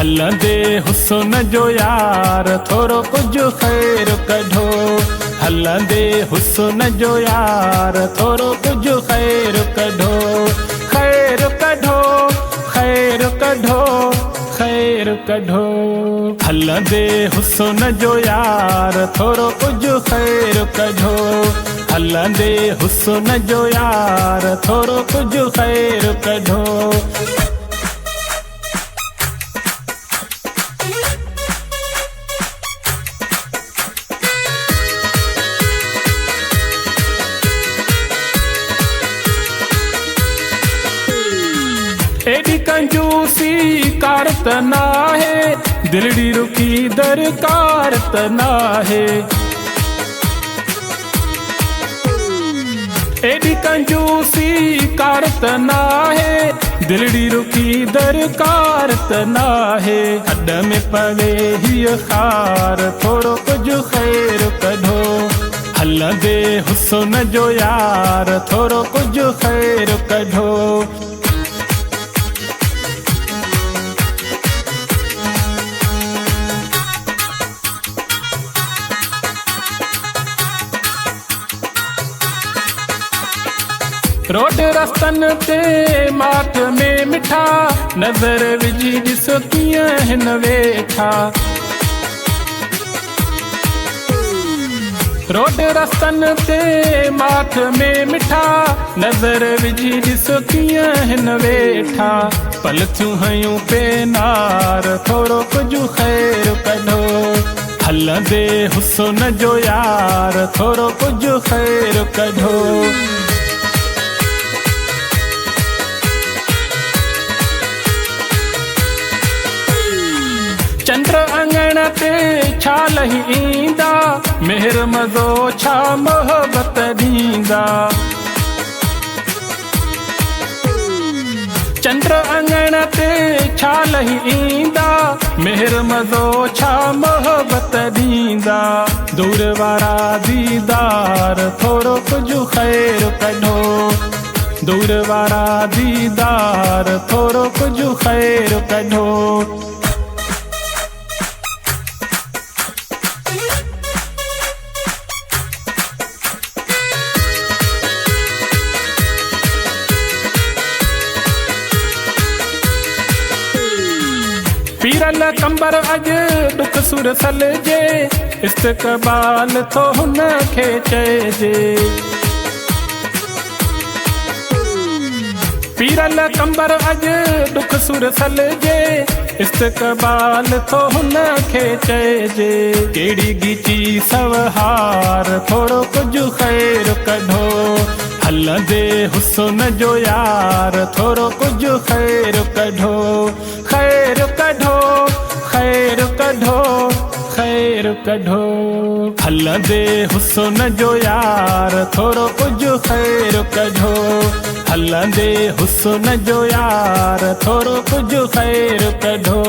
हलंदे हुस्न जो यार थोरो कुछ खैर कढो। हलंदे हुस्न जो यार थोरो कुछ खैर कढो। खैर कढो, खैर कढो, खैर कढो। हलंदे हुस्न जो यार थोरो कुछ खैर कढो। हलंदे हुस्न जो यार थोरो कुछ खैर कढो। एडी कंजूसी कारत ना है, दिलड़ी रुकी दरकार तना है। एडी कंजूसी कारत ना है, दिलड़ी रुकी दरकार तना है। हड में पवे ही खार थोरो कुछ खैर कढो। हलंदे हुस्न जो यार थोरो कुछ खैर कढो। रोड रस्तन ते माठ में मिठा, नजर विझी ॾिसो कीअं हिन वेठा। रोड रस्तन ते माठ में मिठा, नजर विझी ॾिसो कीअं हिन वेठा। पलथियूं हयूं पेनार थोरो कुझु खैर कढो। हलंदे हुस्न जो यार थोरो कुझु खैर कढो। चंद्र अंगण ते छा लही ईंदा, मेहर मज़ो छा मोहब्बत ॾींदा। चंद्र अंगण ते छा लही ईंदा, मेहर मज़ो छा मोहब्बत ॾींदा। दूर वारा दीदार थोरो कुझु खैर कढो। दूर वारा दीदार थोरो कुझु खैर कढो। पीरल कंबर अॼु दुख सुर सलजे, इस्तक़बाल थो हुन खे चइजे। पीरल कंबर अॼु दुख सुर सलजे, इस्तक़बाल थो हुन खे चइजे। कहिड़ी गीची सवहार थोरो कुझु खैर कढो। हलंदे हुस्न जो यार थोरो कुझु खैर कढो। खैर कढो, खैर कढो, खैर कढो। हलंदे हुस्न जो यार थोरो कुझु खैर कढो। हलंदे हुस्न जो यार थोरो कुझु खैर कढो।